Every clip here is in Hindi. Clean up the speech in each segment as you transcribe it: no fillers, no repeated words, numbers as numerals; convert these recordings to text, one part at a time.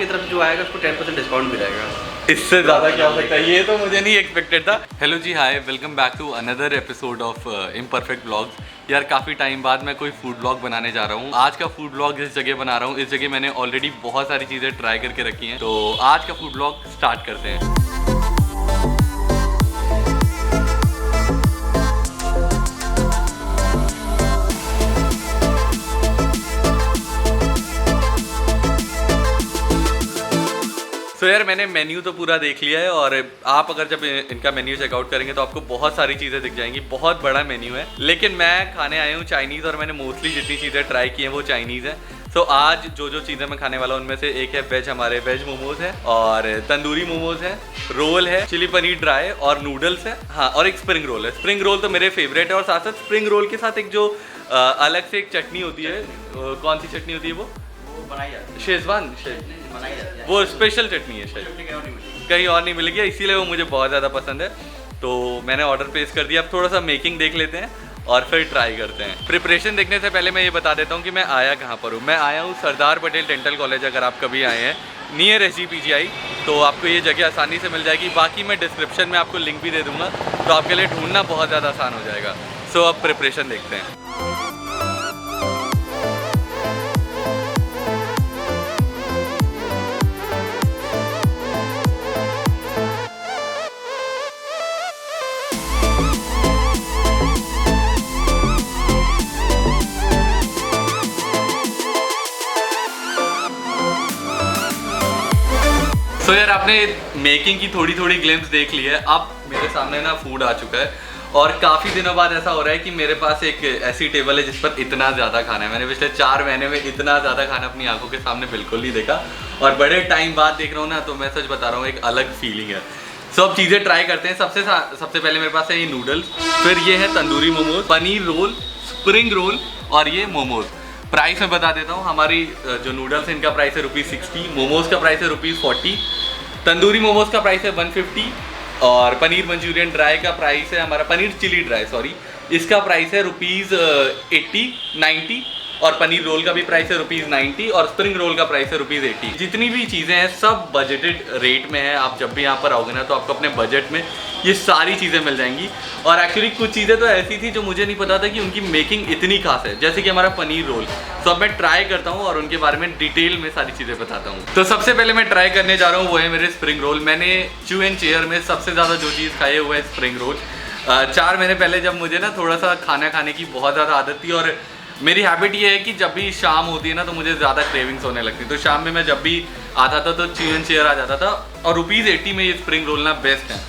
की तरफ जो आएगा उसको 10% डिस्काउंट भी रहेगा। इससे ज़्यादा क्या हो सकता है, ये तो मुझे नहीं एक्सपेक्टेड था। हेलो जी, hi, welcome back to another episode of imperfect blogs. यार काफ़ी टाइम बाद मैं कोई फूड ब्लॉग बनाने जा रहा हूँ। आज का फूड ब्लॉग जिस जगह बना रहा हूँ, इस जगह मैंने ऑलरेडी बहुत सारी चीज़ें ट्राई करके रखी हैं। तो आज का फूड ब्लॉग स्टार्ट करते हैं। तो यार मैंने मेन्यू तो पूरा देख लिया है, और आप अगर जब इनका मेन्यू चेकआउट करेंगे तो आपको बहुत सारी चीज़ें दिख जाएंगी। बहुत बड़ा मेन्यू है, लेकिन मैं खाने आया हूँ चाइनीज़, और मैंने मोस्टली जितनी चीज़ें ट्राई की हैं वो चाइनीज़ है। तो आज जो चीज़ें मैं खाने वाला हूँ उनमें से एक है वेज, हमारे वेज मोमोज है, और तंदूरी मोमोज है, रोल है, चिली पनीर ड्राई, और नूडल्स है, हाँ, और एक स्प्रिंग रोल है। स्प्रिंग रोल तो मेरे फेवरेट है, और साथ साथ स्प्रिंग रोल के साथ एक जो अलग से एक चटनी होती है, कौन सी चटनी होती है वो बनाई जाती है, शेजवान बनाई जाती है, वो स्पेशल चटनी है, शायद कहीं और नहीं मिलेगी, इसीलिए वो मुझे बहुत ज़्यादा पसंद है। तो मैंने ऑर्डर प्लेस कर दिया। अब थोड़ा सा मेकिंग देख लेते हैं और फिर ट्राई करते हैं। प्रिपरेशन देखने से पहले मैं ये बता देता हूँ कि मैं आया कहाँ पर हूँ। मैं आया हूँ सरदार पटेल डेंटल कॉलेज। अगर आप कभी आए हैं नियर SGPGI तो आपको ये जगह आसानी से मिल जाएगी। बाकी मैं डिस्क्रिप्शन में आपको लिंक भी दे दूँगा, तो आपके लिए ढूंढना बहुत ज़्यादा आसान हो जाएगा। सो अब प्रिपरेशन देखते हैं। तो यार आपने मेकिंग की थोड़ी थोड़ी ग्लिम्स देख ली है। अब मेरे सामने ना फूड आ चुका है, और काफ़ी दिनों बाद ऐसा हो रहा है कि मेरे पास एक ऐसी टेबल है जिस पर इतना ज़्यादा खाना है। मैंने पिछले 4 महीने में इतना ज़्यादा खाना अपनी आंखों के सामने बिल्कुल नहीं देखा, और बड़े टाइम बाद देख रहा हूँ ना, तो मैं सच बता रहा हूँ, एक अलग फीलिंग है। सो अब चीज़ें ट्राई करते हैं। सबसे पहले मेरे पास है ये नूडल्स, फिर ये है tandoori momos, paneer roll, spring roll, और ये मोमोज। प्राइस मैं बता देता हूँ। हमारी जो नूडल्स है इनका प्राइस है ₹60, मोमोज का प्राइस है ₹40, तंदूरी मोमोज का प्राइस है 150, और पनीर मंचूरियन ड्राई का प्राइस है, हमारा पनीर चिली ड्राई सॉरी, इसका प्राइस है ₹80-90, और पनीर रोल का भी प्राइस है ₹90, और स्प्रिंग रोल का प्राइस है ₹80। जितनी भी चीज़ें हैं सब बजटेड रेट में है। आप जब भी यहाँ पर आओगे ना तो आपको अपने बजट में ये सारी चीज़ें मिल जाएंगी। और एक्चुअली कुछ चीज़ें तो ऐसी थी जो मुझे नहीं पता था कि उनकी मेकिंग इतनी खास है, जैसे कि हमारा पनीर रोल। तो अब मैं ट्राई करता हूँ और उनके बारे में डिटेल में सारी चीज़ें बताता हूँ। तो सबसे पहले मैं ट्राई करने जा रहा हूँ वो है मेरे स्प्रिंग रोल। मैंने च्यू एंड चेयर में सबसे ज़्यादा जो चीज़ खाई है वो है स्प्रिंग रोल। 4 महीने पहले जब मुझे ना थोड़ा सा खाना खाने की बहुत ज़्यादा आदत थी, और मेरी हैबिट ये है कि जब भी शाम होती है ना तो मुझे ज़्यादा क्रेविंग्स होने लगती, तो शाम में मैं जब भी आता था तो च्यू एंड चेयर आ जाता था, और ₹80 में ये स्प्रिंग रोल ना बेस्ट है।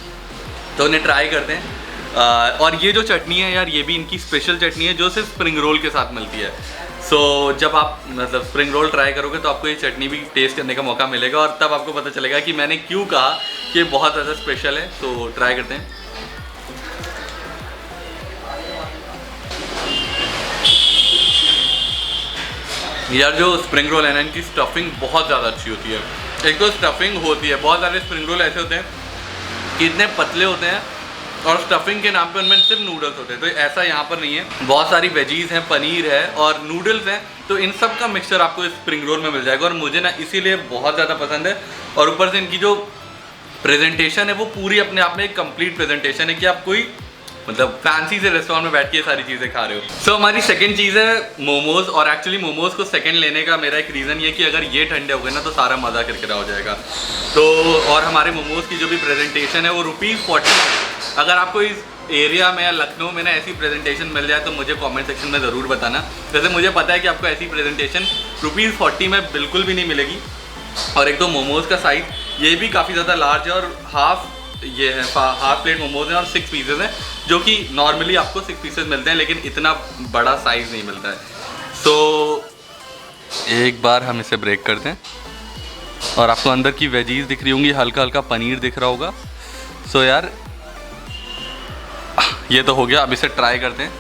तो उन्हें ट्राई करते हैं। और ये जो चटनी है यार, ये भी इनकी स्पेशल चटनी है जो सिर्फ स्प्रिंग रोल के साथ मिलती है। सो जब आप मतलब स्प्रिंग रोल ट्राई करोगे तो आपको ये चटनी भी टेस्ट करने का मौका मिलेगा, और तब आपको पता चलेगा कि मैंने क्यों कहा कि ये बहुत ज़्यादा स्पेशल है। तो ट्राई करते हैं। यार जो स्प्रिंग रोल है ना, इनकी स्टफिंग बहुत ज़्यादा अच्छी होती है। एक तो स्टफिंग होती है, बहुत सारे स्प्रिंग रोल ऐसे होते हैं कि इतने पतले होते हैं, और स्टफिंग के नाम पे उनमें सिर्फ नूडल्स होते हैं। तो ऐसा यहाँ पर नहीं है, बहुत सारी वेजीज हैं, पनीर है और नूडल्स हैं, तो इन सब का मिक्सचर आपको इस स्प्रिंग रोल में मिल जाएगा, और मुझे ना इसीलिए बहुत ज़्यादा पसंद है। और ऊपर से इनकी जो प्रेजेंटेशन है वो पूरी अपने आप में एक कंप्लीट प्रेजेंटेशन है कि आप कोई मतलब फैंसी से रेस्टोरेंट में बैठ के ये सारी चीज़ें खा रहे हो। सो हमारी सेकंड चीज़ है मोमोज, और एक्चुअली मोमोज को सेकंड लेने का मेरा एक रीज़न ये कि अगर ये ठंडे हो गए ना तो सारा मज़ा किरकिरा हो जाएगा। तो और हमारे मोमोज की जो भी प्रेजेंटेशन है वो ₹40। अगर आपको इस एरिया में या लखनऊ में ना ऐसी प्रेजेंटेशन मिल जाए तो मुझे कमेंट सेक्शन में ज़रूर बताना। जैसे मुझे पता है कि आपको ऐसी प्रेजेंटेशन ₹40 में बिल्कुल भी नहीं मिलेगी। और एक तो मोमोज़ का साइज़ ये भी काफ़ी ज़्यादा लार्ज है, और हाफ प्लेट मोमोज हैं और 6 पीसेज हैं, जो कि नॉर्मली आपको 6 पीसेज मिलते हैं, लेकिन इतना बड़ा साइज़ नहीं मिलता है। सो एक बार हम इसे ब्रेक करते हैं, और आपको अंदर की वेजीज दिख रही होंगी, हल्का हल्का पनीर दिख रहा होगा। सो यार ये तो हो गया, अब इसे ट्राई करते हैं।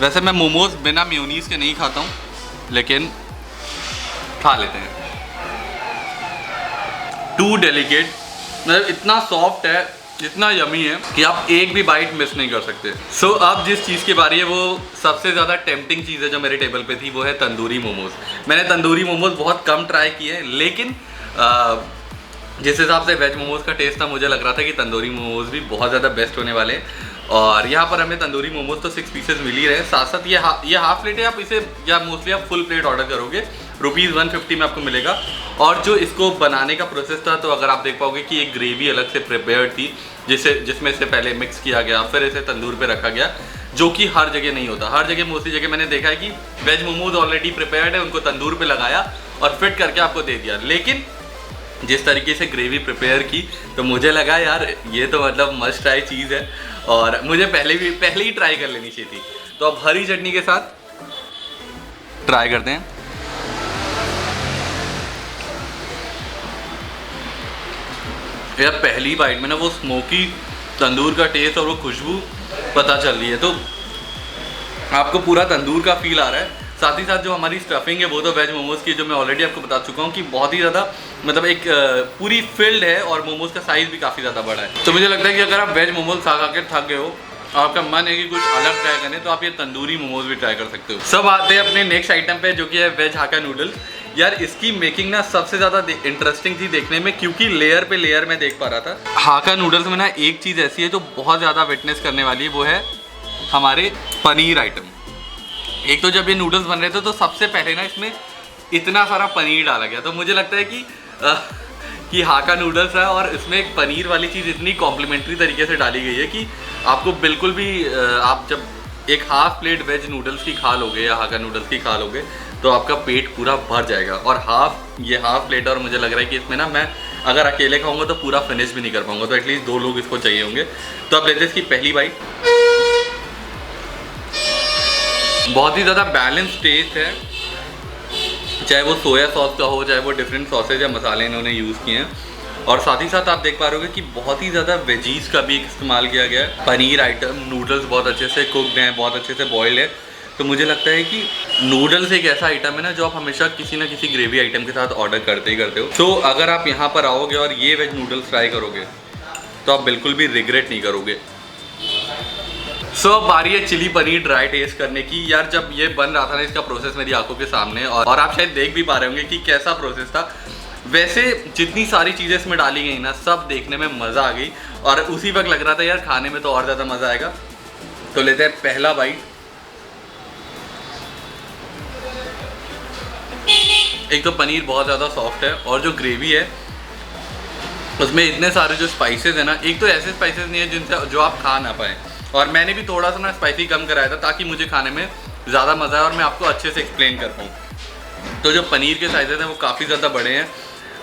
वैसे मैं मोमोज बिना मेयोनीज़ के नहीं खाता हूँ, लेकिन खा लेते हैं। टू डेलिकेट, मतलब इतना सॉफ्ट है, इतना यमी है कि आप एक भी बाइट मिस नहीं कर सकते। सो अब जिस चीज़ की बारी है, वो सबसे ज़्यादा टेम्पटिंग चीज़ है जो मेरे टेबल पे थी, वो है तंदूरी मोमोज। मैंने तंदूरी मोमोज बहुत कम ट्राई किए हैं, लेकिन जिस हिसाब से वेज मोमोज का टेस्ट था, मुझे लग रहा था कि तंदूरी मोमोज भी बहुत ज़्यादा बेस्ट होने वाले हैं। और यहाँ पर हमें तंदूरी मोमोज तो 6 पीसेस मिल ही रहे हैं, साथ साथ ये हाफ प्लेट है, आप इसे या मोस्टली आप फुल प्लेट ऑर्डर करोगे ₹150 में आपको मिलेगा। और जो इसको बनाने का प्रोसेस था, तो अगर आप देख पाओगे कि एक ग्रेवी अलग से प्रिपेयर्ड थी जिसमें इसे पहले मिक्स किया गया, फिर इसे तंदूर पे रखा गया, जो कि हर जगह नहीं होता। हर जगह मोस्टली जगह मैंने देखा है कि वेज मोमोज ऑलरेडी प्रिपेयर्ड है, उनको तंदूर पे लगाया और फिट करके आपको दे दिया। लेकिन जिस तरीके से ग्रेवी प्रिपेयर की, तो मुझे लगा यार ये तो मतलब मस्ट ट्राई चीज़ है और मुझे पहले ही ट्राई कर लेनी चाहिए थी। तो अब हरी चटनी के साथ ट्राई करते हैं। यार पहली बाइट में ना वो स्मोकी तंदूर का टेस्ट और वो खुशबू पता चल रही है, तो आपको पूरा तंदूर का फील आ रहा है। साथ ही साथ जो हमारी स्टफिंग है वो तो वेज मोमोज की, जो मैं ऑलरेडी आपको बता चुका हूँ कि बहुत ही ज़्यादा मतलब एक पूरी फिल्ड है और मोमोज का साइज़ भी काफ़ी ज़्यादा बड़ा है। तो मुझे लगता है कि अगर आप वेज मोमोज खा के थक गए हो, आपका मन है कि कुछ अलग ट्राई करें, तो आप ये तंदूरी मोमोज भी ट्राई कर सकते हो। सब आते हैं अपने नेक्स्ट आइटम पे, जो कि है वेज हाका नूडल्स। यार इसकी मेकिंग ना सबसे ज़्यादा इंटरेस्टिंग थी देखने में, क्योंकि लेयर पे लेयर में देख पा रहा था। हाका नूडल्स में ना एक चीज़ ऐसी है जो बहुत ज़्यादा विटनेस करने वाली है, वो है हमारे पनीर आइटम। एक तो जब ये नूडल्स बन रहे थे तो सबसे पहले ना इसमें इतना सारा पनीर डाला गया, तो मुझे लगता है कि हाका नूडल्स है और इसमें एक पनीर वाली चीज़ इतनी कॉम्प्लीमेंट्री तरीके से डाली गई है कि आपको बिल्कुल भी आप जब एक हाफ प्लेट वेज नूडल्स की खा लोगे या हाका नूडल्स की खा लोगे, तो आपका पेट पूरा भर जाएगा। और ये हाफ प्लेट, और मुझे लग रहा है कि इसमें ना मैं अगर अकेले खाऊंगा तो पूरा फिनिश भी नहीं कर पाऊंगा, तो एटलीस्ट 2 लोग इसको चाहिए होंगे। तो अब लेते हैं इसकी पहली बाइट। बहुत ही ज़्यादा बैलेंस टेस्ट है, चाहे वो सोया सॉस का हो, चाहे वो डिफरेंट सॉसेज या मसाले इन्होंने यूज़ किए हैं। और साथ ही साथ आप देख पा रहे होगे कि बहुत ही ज़्यादा वेजीज का भी इस्तेमाल किया गया है। पनीर आइटम, नूडल्स बहुत अच्छे से कुकड हैं, बहुत अच्छे से बॉइल्ड है। तो मुझे लगता है कि नूडल्स एक ऐसा आइटम है ना जो आप हमेशा किसी ना किसी ग्रेवी आइटम के साथ ऑर्डर करते ही करते हो। तो अगर आप यहाँ पर आओगे और ये वेज नूडल्स ट्राई करोगे, तो आप बिल्कुल भी रिग्रेट नहीं करोगे। अब बारी है चिली पनीर ड्राई टेस्ट करने की। यार जब ये बन रहा था ना, इसका प्रोसेस मेरी आंखों के सामने, और आप शायद देख भी पा रहे होंगे कि कैसा प्रोसेस था। वैसे जितनी सारी चीज़ें इसमें डाली गई ना, सब देखने में मज़ा आ गई, और उसी वक्त लग रहा था यार खाने में तो और ज़्यादा मज़ा आएगा। तो लेते हैं पहला बाइट। एक तो पनीर बहुत ज़्यादा सॉफ्ट है, और जो ग्रेवी है उसमें इतने सारे जो स्पाइसेस है ना, एक तो ऐसे स्पाइसेस नहीं है जिनसे जो आप खा ना पाए, और मैंने भी थोड़ा सा ना स्पाइसी कम कराया था ताकि मुझे खाने में ज़्यादा मज़ा आए और मैं आपको अच्छे से एक्सप्लेन कर पाऊँ। तो जो पनीर के साइजेस हैं वो काफ़ी ज़्यादा बड़े हैं,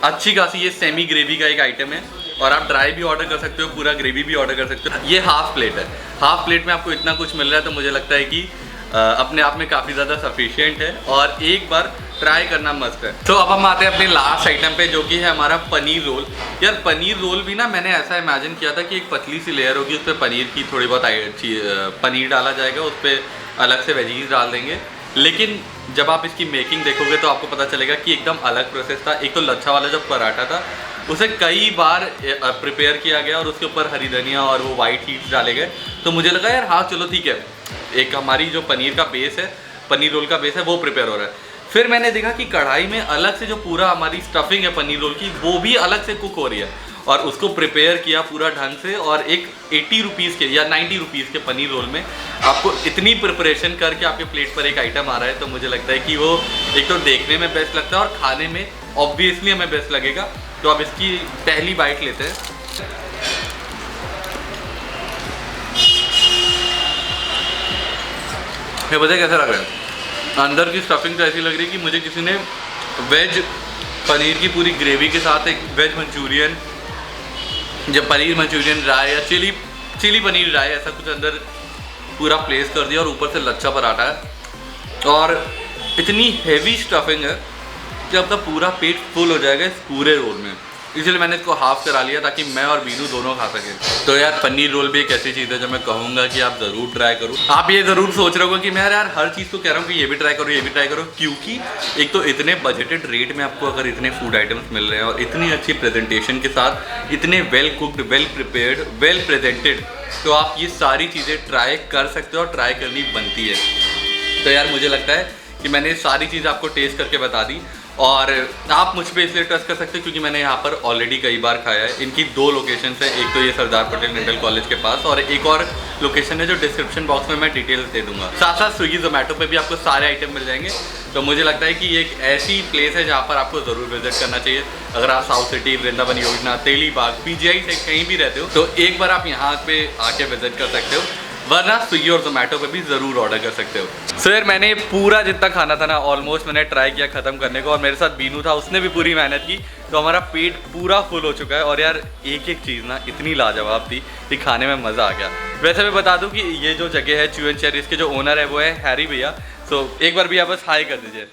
अच्छी खासी ये सेमी ग्रेवी का एक आइटम है, और आप ड्राई भी ऑर्डर कर सकते हो, पूरा ग्रेवी भी ऑर्डर कर सकते हो। ये हाफ प्लेट है, हाफ प्लेट में आपको इतना कुछ मिल रहा है, तो मुझे लगता है कि अपने आप में काफ़ी ज़्यादा सफिशिएंट है और एक बार ट्राई करना मस्त है। तो अब हम आते हैं अपने लास्ट आइटम पे, जो कि है हमारा पनीर रोल। यार पनीर रोल भी ना मैंने ऐसा इमेजिन किया था कि एक पतली सी लेयर होगी, उस पर पनीर की थोड़ी बहुत पनीर डाला जाएगा, उस पर अलग से वेजीज डाल देंगे। लेकिन जब आप इसकी मेकिंग देखोगे तो आपको पता चलेगा कि एकदम अलग प्रोसेस था। एक तो लच्छा वाला जो पराठा था उसे कई बार प्रिपेयर किया गया और उसके ऊपर हरी धनिया और वो वाइट हीट्स डाले गए। तो मुझे लगा यार हाँ चलो ठीक है, एक हमारी जो पनीर का बेस है, पनीर रोल का बेस है, वो प्रिपेयर हो रहा है। फिर मैंने देखा कि कढ़ाई में अलग से जो पूरा हमारी स्टफिंग है पनीर रोल की, वो भी अलग से कुक हो रही है, और उसको प्रिपेयर किया पूरा ढंग से। और एक 80 रुपीज़ के या 90 रुपीज़ के पनीर रोल में आपको इतनी प्रिपरेशन करके आपके प्लेट पर एक आइटम आ रहा है, तो मुझे लगता है कि वो एक तो देखने में बेस्ट लगता है और खाने में ऑब्वियसली हमें बेस्ट लगेगा। तो अब इसकी पहली बाइट लेते हैं। ये बताइए कैसा लग रहा है? अंदर की स्टफिंग तो ऐसी लग रही है कि मुझे किसी ने वेज पनीर की पूरी ग्रेवी के साथ एक वेज मंचूरियन, जब पनीर मंचूरियन ड्राई या चिली पनीर ड्राई ऐसा कुछ अंदर पूरा प्लेस कर दिया, और ऊपर से लच्छा पराठा है, और इतनी हैवी स्टफिंग है कि आपका पूरा पेट फुल हो जाएगा इस पूरे रोल में। इसलिए मैंने इसको हाफ करा लिया ताकि मैं और बीनू दोनों खा सकें। तो यार पनीर रोल भी एक ऐसी चीज़ है जो मैं कहूँगा कि आप ज़रूर ट्राई करो। आप ये ज़रूर सोच रहे हो कि मैं यार हर चीज़ तो कह रहा हूँ कि ये भी ट्राई करो, ये भी ट्राई करो, क्योंकि एक तो इतने बजटेड रेट में आपको अगर इतने फूड आइटम्स मिल रहे हैं और इतनी अच्छी प्रेजेंटेशन के साथ, इतने well cooked, well prepared, well presented, तो आप ये सारी चीज़ें ट्राई कर सकते हो और ट्राई करनी बनती है। तो यार मुझे लगता है कि मैंने सारी चीज़ आपको टेस्ट करके बता दी, और आप मुझ पे इसलिए ट्रस्ट कर सकते हो क्योंकि मैंने यहाँ पर ऑलरेडी कई बार खाया है। इनकी 2 लोकेशन है, एक तो ये सरदार पटेल डेंटल कॉलेज के पास और एक और लोकेशन है जो डिस्क्रिप्शन बॉक्स में मैं डिटेल्स दे दूंगा। साथ साथ स्विगी जोमेटो पे भी आपको सारे आइटम मिल जाएंगे। तो मुझे लगता है कि ये एक ऐसी प्लेस है जहाँ पर आपको ज़रूर विजिट करना चाहिए। अगर आप साउथ सिटी, वृंदावन योजना, तेलीबाग, पीजीआई से कहीं भी रहते हो तो एक बार आप यहाँ पे आके विजिट कर सकते हो, वरना स्विगी और जोमेटो पे भी ज़रूर ऑर्डर कर सकते हो। सो यार मैंने पूरा जितना खाना था ना ऑलमोस्ट मैंने ट्राई किया ख़त्म करने को, और मेरे साथ बीनू था, उसने भी पूरी मेहनत की, तो हमारा पेट पूरा फुल हो चुका है। और यार एक एक चीज़ ना इतनी लाजवाब थी कि खाने में मज़ा आ गया। वैसे मैं बता दूं कि ये जो जगह है च्यू एंड चेयर, इसके जो ओनर है वो है हैरी भैया। सो एक बार भी आप बस हाई कर दीजिए।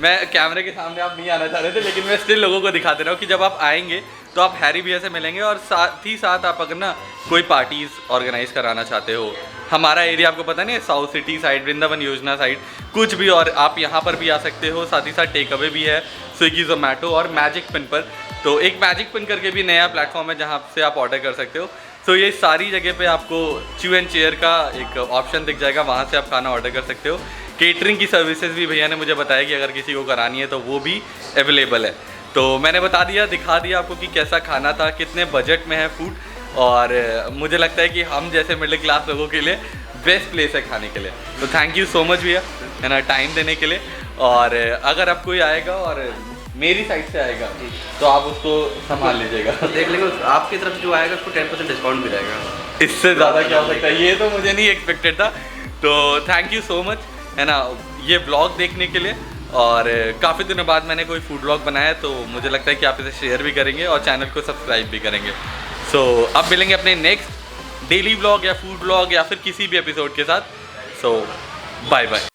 मैं कैमरे के सामने आप नहीं आना चाह रहे थे, लेकिन मैं स्टिल लोगों को दिखा दे रहा हूँ कि जब आप आएंगे तो आप हैरी भैया से मिलेंगे। और साथ ही साथ आप अगर ना कोई पार्टीज़ ऑर्गेनाइज कराना चाहते हो, हमारा एरिया आपको पता नहीं है, साउथ सिटी साइड, वृंदावन योजना साइड, कुछ भी, और आप यहाँ पर भी आ सकते हो। साथ ही साथ टेक अवे भी है स्विगी, जोमेटो और मैजिक पिन पर। तो एक मैजिक पिन करके भी नया प्लेटफॉर्म है जहाँ से आप ऑर्डर कर सकते हो। तो ये सारी जगह पे आपको च्यू एंड चेयर का एक ऑप्शन दिख जाएगा, वहाँ से आप खाना ऑर्डर कर सकते हो। केटरिंग की सर्विसेज भी भैया ने मुझे बताया कि अगर किसी को करानी है तो वो भी अवेलेबल है। तो मैंने बता दिया, दिखा दिया आपको कि कैसा खाना था, कितने बजट में है फूड, और मुझे लगता है कि हम जैसे मिडिल क्लास लोगों के लिए बेस्ट प्लेस है खाने के लिए। तो थैंक यू सो मच भैया, है ना, टाइम देने के लिए। और अगर आप कोई आएगा और मेरी साइड से आएगा तो आप उसको संभाल लीजिएगा। देख लेंगे, आपकी तरफ जो आएगा उसको 10% डिस्काउंट मिलेगा। इससे ज़्यादा क्या हो सकता है, ये तो मुझे नहीं एक्सपेक्टेड था। तो थैंक यू सो मच, है ना, ये ब्लॉग देखने के लिए। और काफ़ी दिनों बाद मैंने कोई फूड ब्लॉग बनाया, तो मुझे लगता है कि आप इसे शेयर भी करेंगे और चैनल को सब्सक्राइब भी करेंगे। सो अब मिलेंगे अपने नेक्स्ट डेली ब्लॉग या फूड ब्लॉग या फिर किसी भी एपिसोड के साथ। सो बाय बाय।